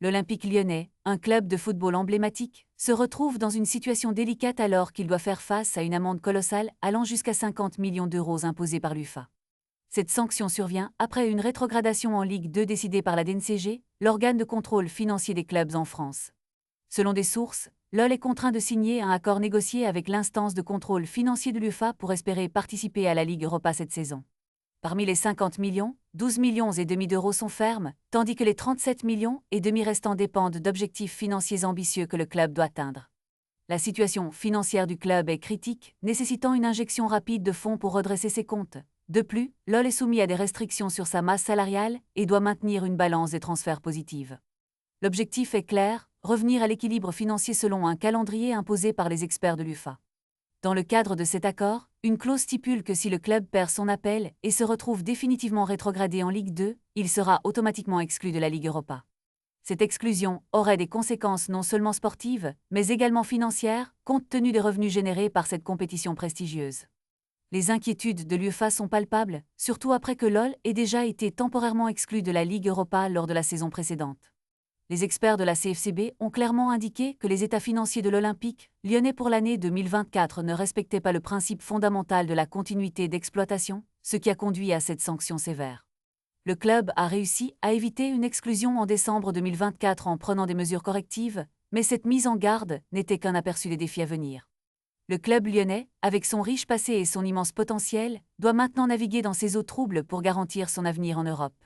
L'Olympique lyonnais, un club de football emblématique, se retrouve dans une situation délicate alors qu'il doit faire face à une amende colossale allant jusqu'à 50 millions d'euros imposée par l'UFA. Cette sanction survient après une rétrogradation en Ligue 2 décidée par la DNCG, l'organe de contrôle financier des clubs en France. Selon des sources, l'OL est contraint de signer un accord négocié avec l'instance de contrôle financier de l'UFA pour espérer participer à la Ligue Europa cette saison. Parmi les 50 millions, 12 millions et demi d'euros sont fermes, tandis que les 37 millions et demi restants dépendent d'objectifs financiers ambitieux que le club doit atteindre. La situation financière du club est critique, nécessitant une injection rapide de fonds pour redresser ses comptes. De plus, l'OL est soumis à des restrictions sur sa masse salariale et doit maintenir une balance des transferts positive. L'objectif est clair, revenir à l'équilibre financier selon un calendrier imposé par les experts de l'UFA. Dans le cadre de cet accord, une clause stipule que si le club perd son appel et se retrouve définitivement rétrogradé en Ligue 2, il sera automatiquement exclu de la Ligue Europa. Cette exclusion aurait des conséquences non seulement sportives, mais également financières, compte tenu des revenus générés par cette compétition prestigieuse. Les inquiétudes de l'UEFA sont palpables, surtout après que l'OL ait déjà été temporairement exclu de la Ligue Europa lors de la saison précédente. Les experts de la CFCB ont clairement indiqué que les états financiers de l'Olympique lyonnais pour l'année 2024 ne respectaient pas le principe fondamental de la continuité d'exploitation, ce qui a conduit à cette sanction sévère. Le club a réussi à éviter une exclusion en décembre 2024 en prenant des mesures correctives, mais cette mise en garde n'était qu'un aperçu des défis à venir. Le club lyonnais, avec son riche passé et son immense potentiel, doit maintenant naviguer dans ces eaux troubles pour garantir son avenir en Europe.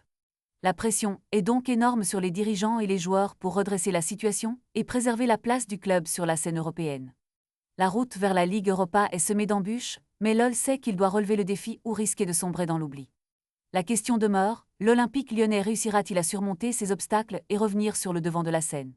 La pression est donc énorme sur les dirigeants et les joueurs pour redresser la situation et préserver la place du club sur la scène européenne. La route vers la Ligue Europa est semée d'embûches, mais l'OL sait qu'il doit relever le défi ou risquer de sombrer dans l'oubli. La question demeure, l'Olympique lyonnais réussira-t-il à surmonter ces obstacles et revenir sur le devant de la scène ?